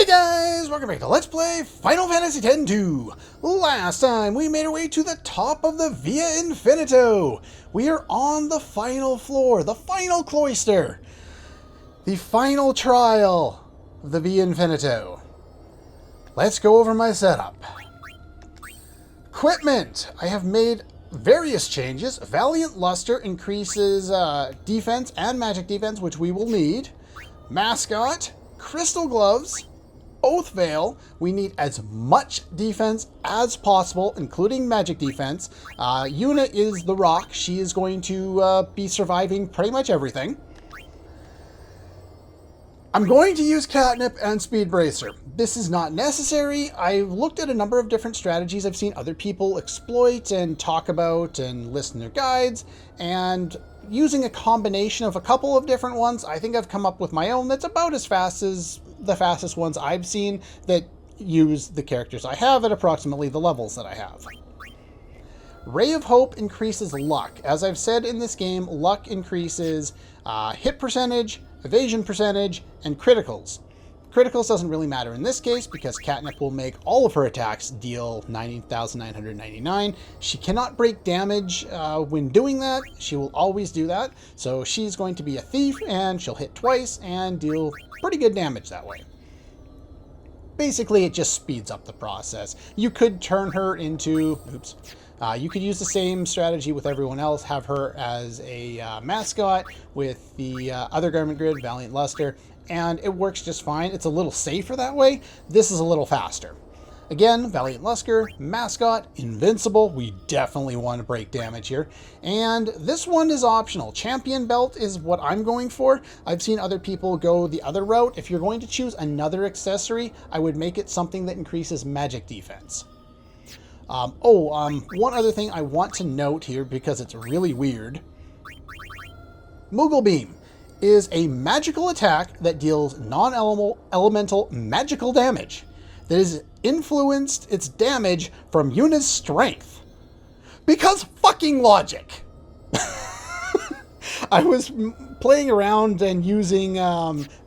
Hey guys, welcome back to Let's Play Final Fantasy X-2. Last time we made our way to the top of the Via Infinito. We are on the final floor, the final cloister, the final trial of the Via Infinito. Let's go over my setup. Equipment. I have made various changes. Valiant Luster increases defense and magic defense, which we will need. Mascot. Crystal Gloves. Oath Veil. We need as much defense as possible, including magic defense. Yuna is the rock. She is going to be surviving pretty much everything. I'm going to use Catnip and Speed Bracer. This is not necessary. I've looked at a number of different strategies I've seen other people exploit and talk about and list in their guides, and using a combination of a couple of different ones, I think I've come up with my own that's about as fast as the fastest ones I've seen that use the characters I have at approximately the levels that I have. Ray of Hope increases luck. As I've said in this game, luck increases hit percentage, evasion percentage, and criticals. Criticals doesn't really matter in this case because Catnip will make all of her attacks deal 90,999. She cannot break damage when doing that. She will always do that. So she's going to be a thief and she'll hit twice and deal pretty good damage that way. Basically, it just speeds up the process. You could turn her into... Oops. You could use the same strategy with everyone else, have her as a mascot with the other garment grid, Valiant Luster, and it works just fine. It's a little safer that way. This is a little faster. Again, Valiant Luster, mascot, invincible. We definitely want to break damage here. And this one is optional. Champion belt is what I'm going for. I've seen other people go the other route. If you're going to choose another accessory, I would make it something that increases magic defense. One other thing I want to note here because it's really weird. Moogle Beam is a magical attack that deals non-elemental magical damage that is influenced its damage from Yuna's strength. Because fucking logic. I was playing around and using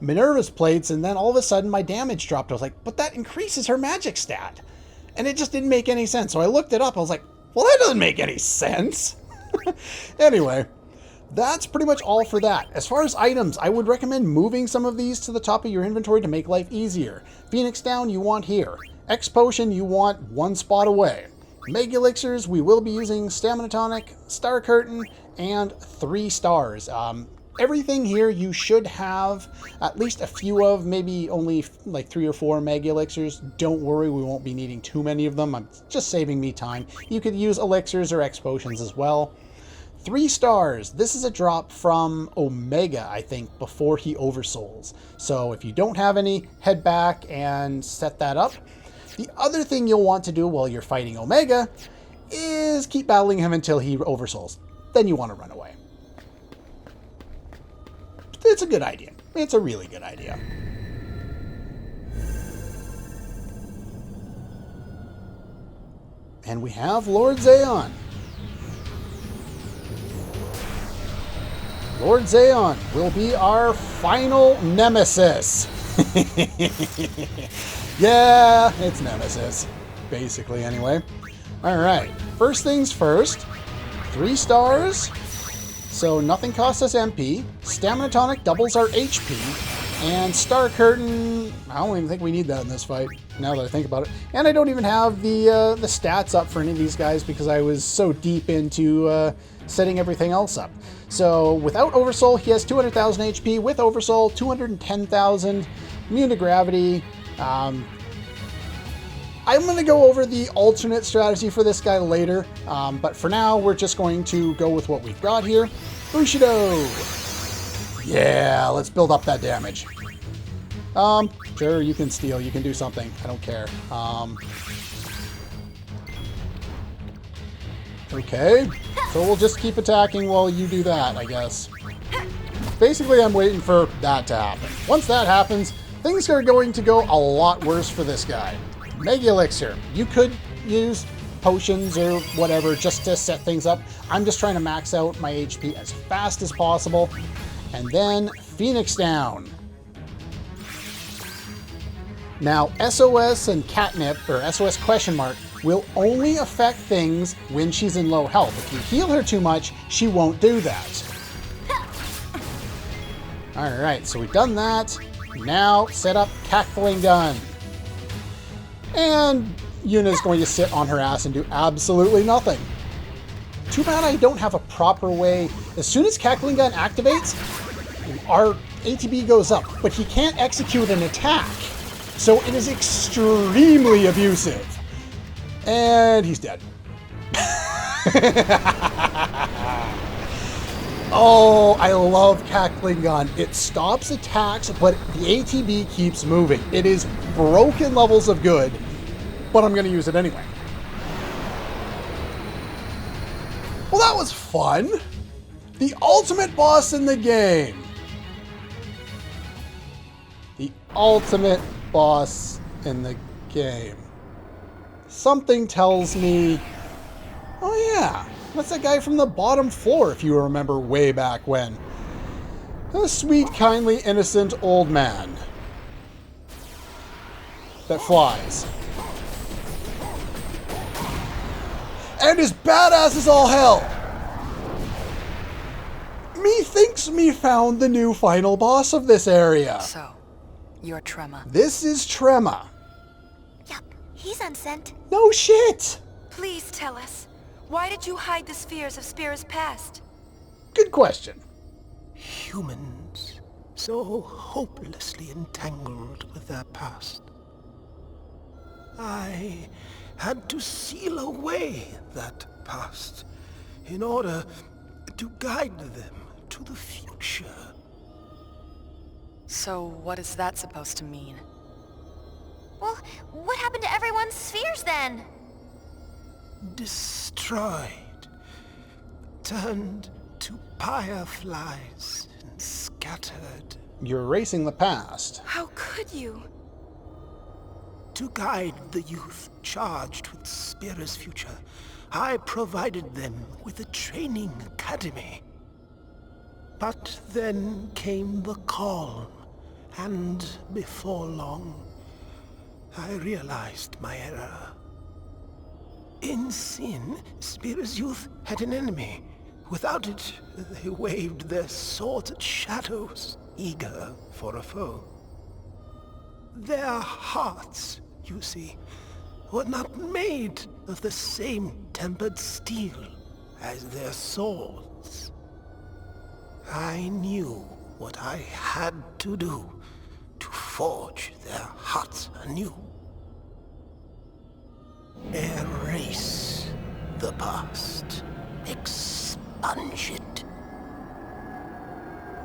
Minerva's plates, and then all of a sudden my damage dropped. I was like, but that increases her magic stat. And it just didn't make any sense. So I looked it up. I was like, well, that doesn't make any sense. Anyway, that's pretty much all for that. As far as items, I would recommend moving some of these to the top of your inventory to make life easier. Phoenix Down, you want here. X Potion, you want one spot away. Mega Elixirs, we will be using Stamina Tonic, Star Curtain, and 3 stars. Everything here you should have at least a few of, maybe only like 3 or 4 Mega Elixirs. Don't worry, we won't be needing too many of them. I'm just saving me time. You could use Elixirs or X Potions as well. 3 stars. This is a drop from Omega, I think, before he oversouls. So if you don't have any, head back and set that up. The other thing you'll want to do while you're fighting Omega is keep battling him until he oversouls. Then you want to run away. It's a good idea. It's a really good idea. And we have Lord Zayon. Lord Zayon will be our final nemesis. Yeah, it's Nemesis. Basically, anyway. Alright, first things first. 3 stars. So nothing costs us MP. Stamina Tonic doubles our HP. And Star Curtain, I don't even think we need that in this fight, now that I think about it. And I don't even have the stats up for any of these guys because I was so deep into setting everything else up. So without Oversoul, he has 200,000 HP. With Oversoul, 210,000. Immune to gravity. I'm going to go over the alternate strategy for this guy later, but for now, we're just going to go with what we've got here. Bushido! Yeah, let's build up that damage. Sure, you can steal, you can do something. I don't care. Okay, so we'll just keep attacking while you do that, I guess. Basically, I'm waiting for that to happen. Once that happens, things are going to go a lot worse for this guy. Mega Elixir. You could use potions or whatever just to set things up. I'm just trying to max out my HP as fast as possible. And then Phoenix Down. Now, SOS and Catnip, or SOS question mark, will only affect things when she's in low health. If you heal her too much, she won't do that. Alright, so we've done that. Now, set up Cackling Gun. And Yuna's going to sit on her ass and do absolutely nothing. Too bad I don't have a proper way. As soon as Cackling Gun activates, our ATB goes up, but he can't execute an attack. So it is extremely abusive. And he's dead. Oh, I love Cackling Gun. It stops attacks, but the ATB keeps moving. It is broken levels of good, but I'm going to use it anyway. Well, that was fun. The ultimate boss in the game. The ultimate boss in the game. Something tells me, oh yeah, that's that guy from the bottom floor, if you remember way back when. A sweet, kindly, innocent old man that flies. And is badass as all hell. Methinks me found the new final boss of this area. So, you're Trema. This is Trema. Yup, he's unsent. No shit. Please tell us, why did you hide the spheres of Spira's past? Good question. Humans, so hopelessly entangled with their past. I had to seal away that past in order to guide them to the future. So what is that supposed to mean? Well, what happened to everyone's spheres then? Destroyed, turned to fireflies and scattered. You're erasing the past. How could you? To guide the youth charged with Spira's future, I provided them with a training academy. But then came the calm, and before long, I realized my error. In sin, Spira's youth had an enemy. Without it, they waved their swords at shadows, eager for a foe. Their hearts, you see, were not made of the same tempered steel as their swords. I knew what I had to do to forge their hearts anew. Erase the past. Expunge it.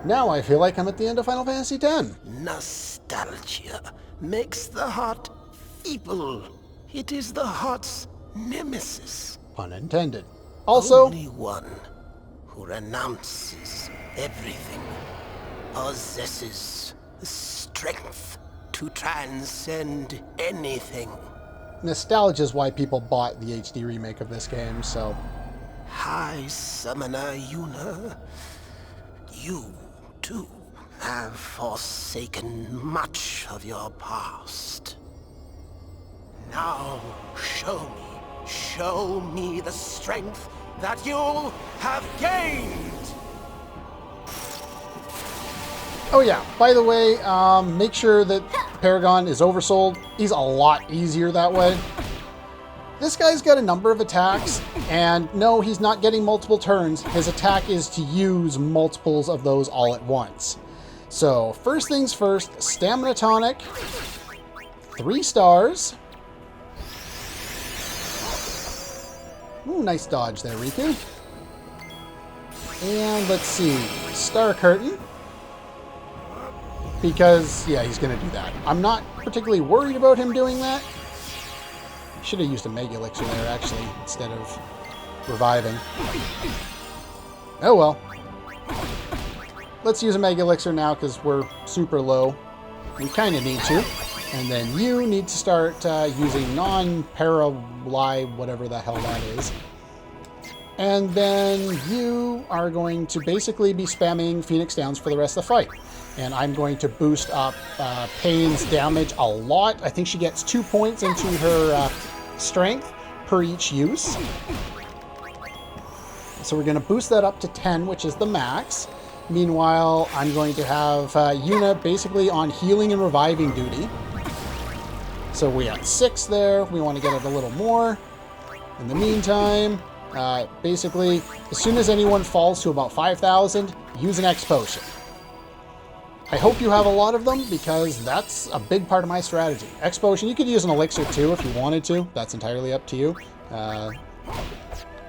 Now I feel like I'm at the end of Final Fantasy X. Nostalgia makes the heart feeble. It is the heart's nemesis. Pun intended. Also, Only one who renounces everything possesses the strength to transcend anything. nostalgia is why people bought the HD remake of this game, so... High Summoner Yuna, you, too, have forsaken much of your past. Now, show me the strength that you have gained! Oh yeah, by the way, make sure that Paragon is oversold. He's a lot easier that way. This guy's got a number of attacks, and no, he's not getting multiple turns. His attack is to use multiples of those all at once. So, first things first, Stamina Tonic, 3 stars. Ooh, nice dodge there, Riku. And let's see, Star Curtain. Because, yeah, he's going to do that. I'm not particularly worried about him doing that. Should have used a Mega Elixir there, actually, instead of reviving. Oh well. Let's use a Mega Elixir now, because we're super low. We kind of need to. And then you need to start using non-para-lie, whatever the hell that is. And then you are going to basically be spamming Phoenix Downs for the rest of the fight. And I'm going to boost up Pain's damage a lot. I think she gets 2 points into her strength per each use. So we're going to boost that up to 10, which is the max. Meanwhile, I'm going to have Yuna basically on healing and reviving duty. So we have 6 there. We want to get it a little more. In the meantime, basically, as soon as anyone falls to about 5,000, use an X potion. I hope you have a lot of them, because that's a big part of my strategy. X potion, you could use an elixir too if you wanted to. That's entirely up to you.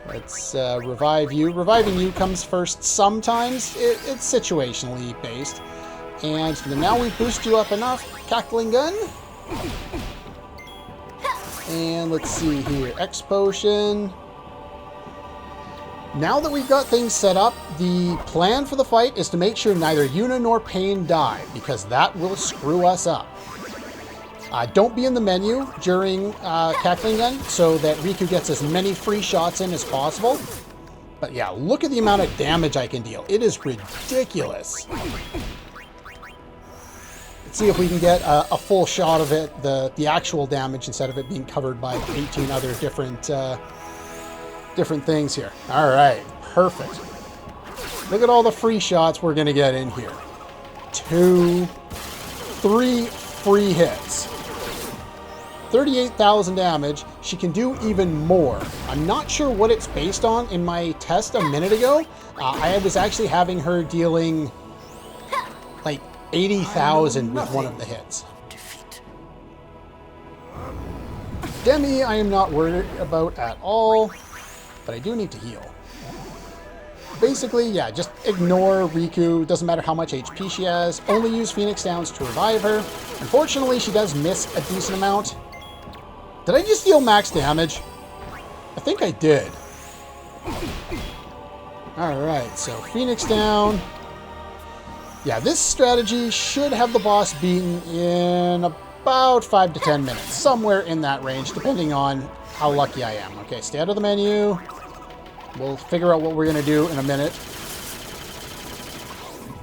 Let's revive you. Reviving you comes first sometimes. It's situationally based. And now we boost you up enough. Cackling gun. And let's see here. X potion. Now that we've got things set up, the plan for the fight is to make sure neither Yuna nor Pain die, because that will screw us up. Don't be in the menu during Cackling Gun so that Riku gets as many free shots in as possible. But yeah, look at the amount of damage I can deal. It is ridiculous. Let's see if we can get a full shot of it, the actual damage, instead of it being covered by 18 other different things here. All right, perfect. Look at all the free shots we're going to get in here. 2, 3 free hits. 38,000 damage. She can do even more. I'm not sure what it's based on. In my test a minute ago, I was actually having her dealing like 80,000 with one of the hits. Demi, I am not worried about at all, but I do need to heal. Basically, yeah, just ignore Riku. Doesn't matter how much HP she has. Only use Phoenix Downs to revive her. Unfortunately, she does miss a decent amount. Did I just deal max damage? I think I did. Alright, so Phoenix down. Yeah, this strategy should have the boss beaten in about 5 to 10 minutes. Somewhere in that range, depending on how lucky I am. Okay, stay out of the menu. We'll figure out what we're going to do in a minute.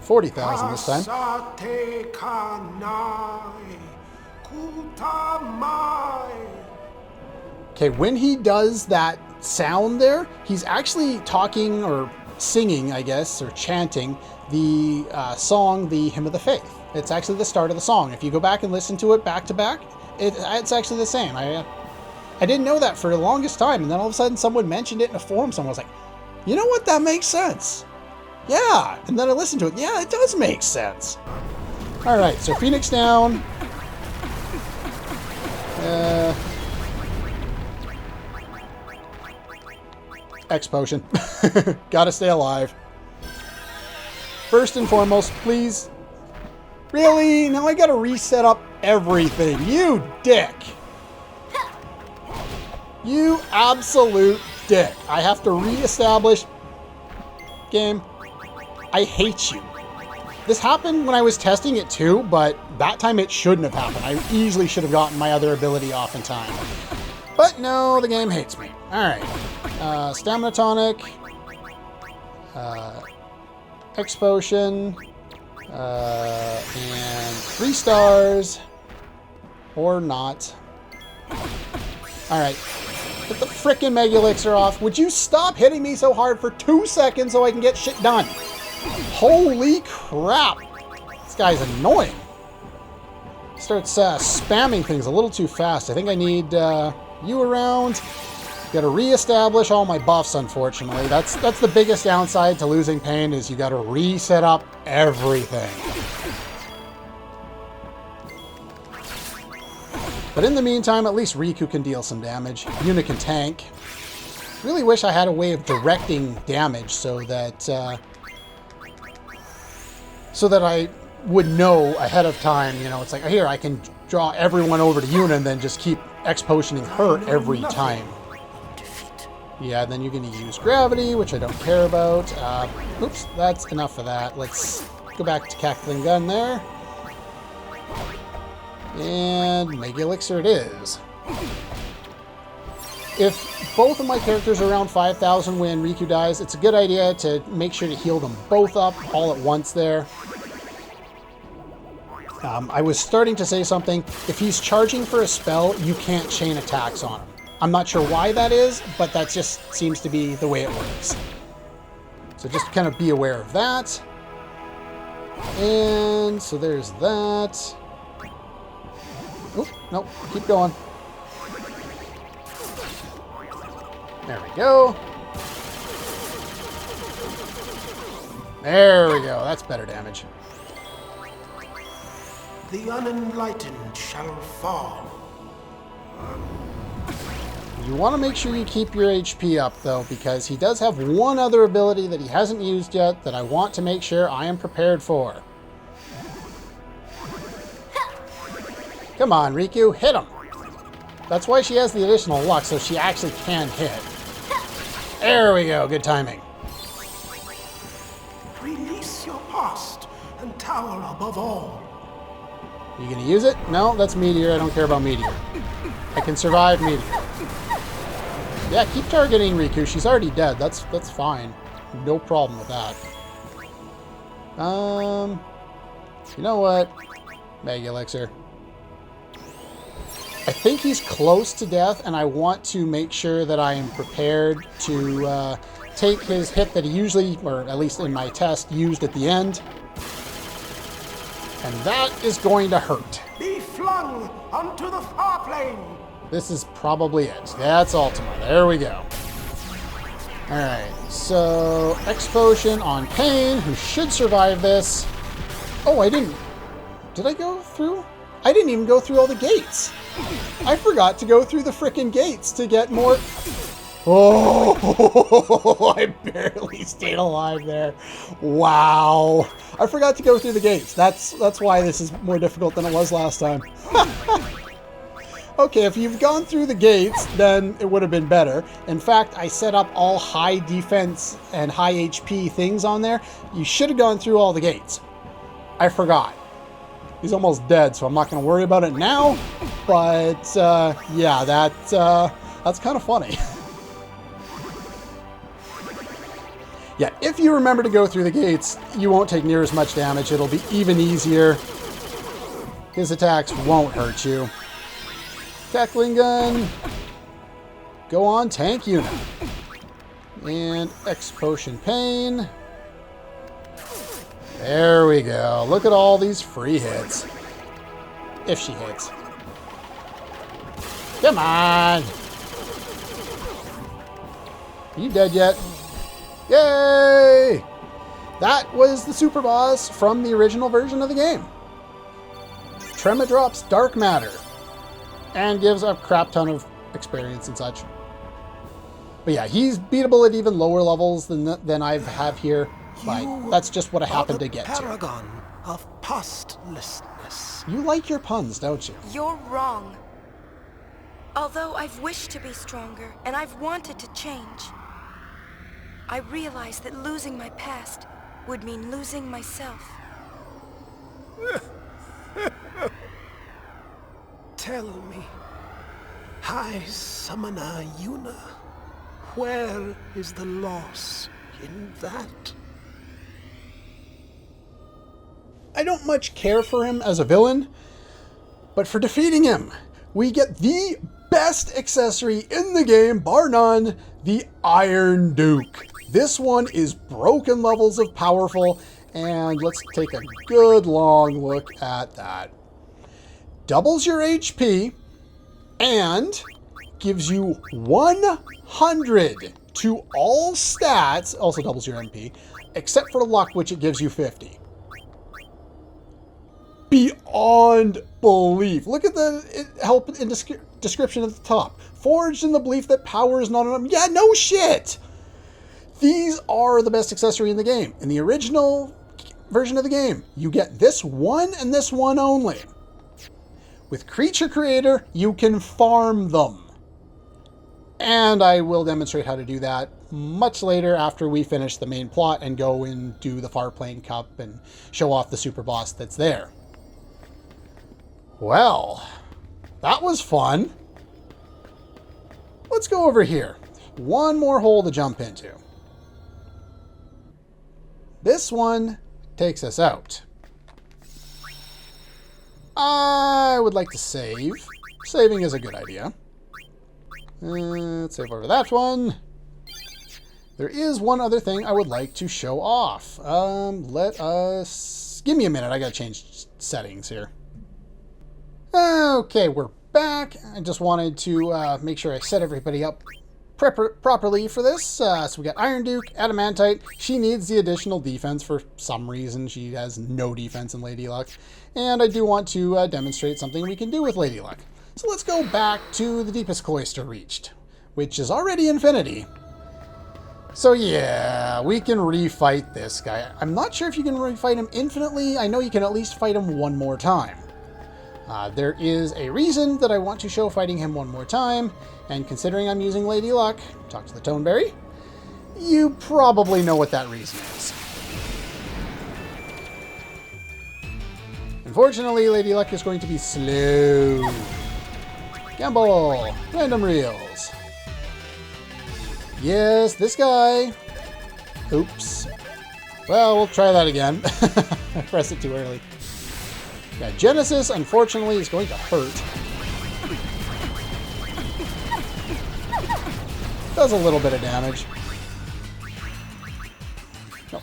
40,000 this time. Okay, when he does that sound there, he's actually talking or singing, I guess, or chanting the song, the Hymn of the Faith. It's actually the start of the song. If you go back and listen to it back to back, it's actually the same. I didn't know that for the longest time, and then all of a sudden someone mentioned it in a forum. Someone was like, you know what, that makes sense. Yeah, and then I listened to it. Yeah, it does make sense. All right, so Phoenix down. X potion. Gotta stay alive. First and foremost, please. Really? Now I gotta reset up everything. You dick. You absolute dick. I have to reestablish. Game. I hate you. This happened when I was testing it too, but that time it shouldn't have happened. I easily should have gotten my other ability off in time. But no, the game hates me. Alright. Stamina tonic. X potion. And 3 stars. Or not. Alright. Get the frickin' Mega Elixir off. Would you stop hitting me so hard for 2 seconds so I can get shit done? Holy crap. This guy's annoying. Starts spamming things a little too fast. I think I need you around. Got to reestablish all my buffs, unfortunately. That's the biggest downside to losing Pain, is you got to reset up everything. But in the meantime, at least Riku can deal some damage. Yuna can tank. Really wish I had a way of directing damage so that I would know ahead of time. You know, it's like, here, I can draw everyone over to Yuna and then just keep X-potioning her every time. Yeah, then you're going to use gravity, which I don't care about. Oops, that's enough of that. Let's go back to Cackling Gun there. And Mega Elixir it is. If both of my characters are around 5,000 when Riku dies, it's a good idea to make sure to heal them both up all at once there. I was starting to say something. If he's charging for a spell, you can't chain attacks on him. I'm not sure why that is, but that just seems to be the way it works. So just kind of be aware of that. And so there's that. Oh, no, keep going. There we go. There we go. That's better damage. The unenlightened shall fall. You want to make sure you keep your HP up, though, because he does have one other ability that he hasn't used yet that I want to make sure I am prepared for. Come on, Riku, hit him. That's why she has the additional luck, so she actually can hit. There we go, good timing. Release your past and tower above all. You gonna use it? No, that's Meteor. I don't care about Meteor. I can survive Meteor. Yeah, keep targeting Riku. She's already dead. That's fine. No problem with that. You know what? Mega Elixir. I think he's close to death, and I want to make sure that I am prepared to take his hit that he usually, or at least in my test, used at the end. And that is going to hurt. Be flung onto the far plane. This is probably it. That's Ultima. There we go. Alright, so X Potion on Pain, who should survive this. Oh, I didn't. Did I go through? I didn't even go through all the gates. I forgot to go through the frickin' gates to get more... Oh, I barely stayed alive there. Wow. I forgot to go through the gates. That's why this is more difficult than it was last time. Okay, if you've gone through the gates, then it would have been better. In fact, I set up all high defense and high HP things on there. You should have gone through all the gates. I forgot. He's almost dead, so I'm not going to worry about it now. But, yeah, that's kind of funny. Yeah, if you remember to go through the gates, you won't take near as much damage. It'll be even easier. His attacks won't hurt you. Tackling gun. Go on, tank unit. And X Potion Pain. There we go. Look at all these free hits. If she hits. Come on. Are you dead yet? Yay! That was the super boss from the original version of the game. Trema drops dark matter and gives a crap ton of experience and such. But yeah, he's beatable at even lower levels than I have here. But that's just what I happened to get to. Paragon of pastlessness. You like your puns, don't you? You're wrong. Although I've wished to be stronger, and I've wanted to change, I realize that losing my past would mean losing myself. Tell me, High Summoner Yuna, where is the loss in that? I don't much care for him as a villain, but for defeating him, we get the best accessory in the game, bar none, the Iron Duke. This one is broken levels of powerful, and let's take a good long look at that. Doubles your HP and gives you 100 to all stats, also doubles your MP, except for luck, which it gives you 50. Beyond belief. Look at the help in description at the top. Forged in the belief that power is not enough. Yeah, no shit! These are the best accessory in the game. In the original version of the game, you get this one and this one only. With Creature Creator, you can farm them. And I will demonstrate how to do that much later after we finish the main plot and go and do the Farplane Cup and show off the super boss that's there. Well, that was fun. Let's go over here. One more hole to jump into. This one takes us out. I would like to save. Saving is a good idea. Let's save over that one. There is one other thing I would like to show off. Let us... Give me a minute. I gotta change settings here. Okay, we're back. I just wanted to make sure I set everybody up properly for this. So we got Iron Duke, Adamantite. She needs the additional defense for some reason. She has no defense in Lady Luck. And I do want to demonstrate something we can do with Lady Luck. So let's go back to the deepest cloister reached, which is already infinity. So yeah, we can refight this guy. I'm not sure if you can refight him infinitely. I know you can at least fight him one more time. There is a reason that I want to show fighting him one more time, and considering I'm using Lady Luck, talk to the Toneberry, you probably know what that reason is. Unfortunately, Lady Luck is going to be slow. Gamble! Random reels. Yes, this guy. Oops. Well, we'll try that again. I pressed it too early. Yeah, Genesis, unfortunately, is going to hurt. Does a little bit of damage. No,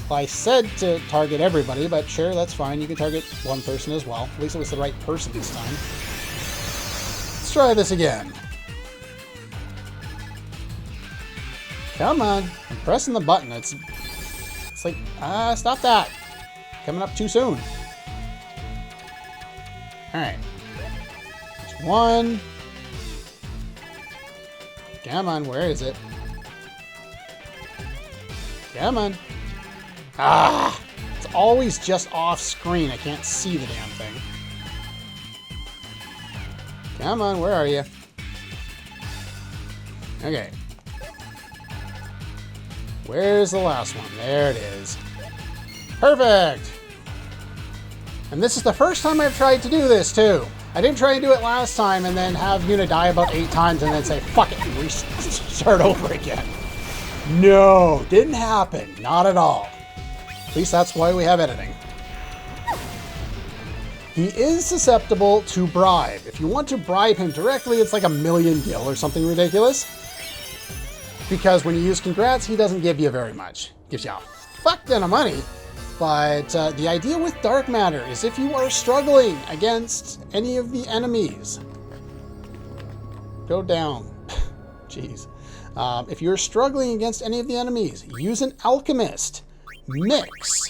I said to target everybody, but sure, that's fine. You can target one person as well. At least it was the right person this time. Let's try this again. Come on. I'm pressing the button. It's like, stop that. Coming up too soon. Alright. There's one. Come on, where is it? Come on. Ah! It's always just off screen. I can't see the damn thing. Come on, where are you? Okay. Where's the last one? There it is. Perfect! And this is the first time I've tried to do this, too. I didn't try and do it last time and then have Yuna die about 8 times and then say, fuck it, and start over again. No, didn't happen. Not at all. At least that's why we have editing. He is susceptible to bribe. If you want to bribe him directly, it's like 1,000,000 gil or something ridiculous. Because when you use Congrats, he doesn't give you very much. Gives you a fuck ton of money. But the idea with Dark Matter is if you are struggling against any of the enemies, go down. Jeez. If you're struggling against any of the enemies, use an Alchemist. Mix.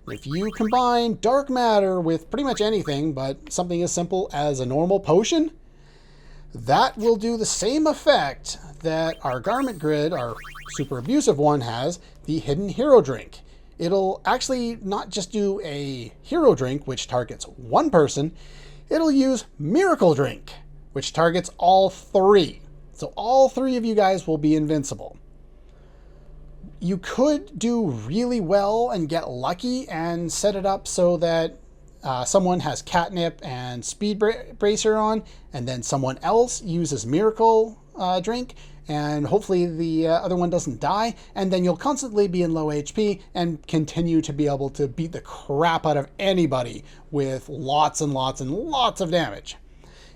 If you combine Dark Matter with pretty much anything, but something as simple as a normal potion, that will do the same effect that our Garment Grid, our super abusive one, has, the Hidden Hero Drink. It'll actually not just do a Hero Drink, which targets one person, it'll use Miracle Drink, which targets all 3. So all 3 of you guys will be invincible. You could do really well and get lucky and set it up so that someone has Catnip and Speed Bracer on, and then someone else uses Miracle Drink, and hopefully the other one doesn't die, and then you'll constantly be in low HP and continue to be able to beat the crap out of anybody with lots and lots and lots of damage.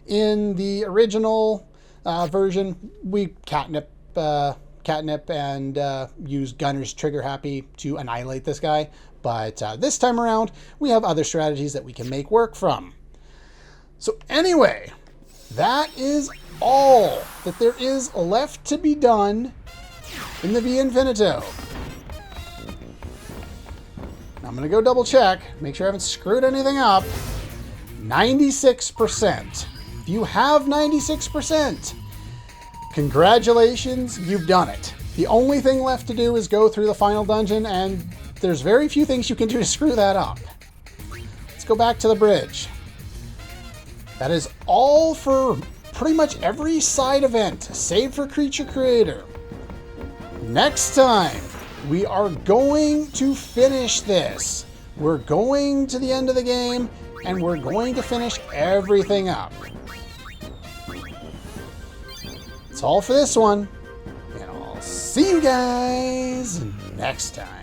In the original version, we catnip and use Gunner's Trigger Happy to annihilate this guy. But this time around, we have other strategies that we can make work from. So anyway, that is all that there is left to be done in the V Infinito. I'm going to go double check, make sure I haven't screwed anything up. 96%. If you have 96%, congratulations, you've done it. The only thing left to do is go through the final dungeon, and there's very few things you can do to screw that up. Let's go back to the bridge. That is all for pretty much every side event, save for Creature Creator. Next time, we are going to finish this. We're going to the end of the game, and we're going to finish everything up. That's all for this one, and I'll see you guys next time.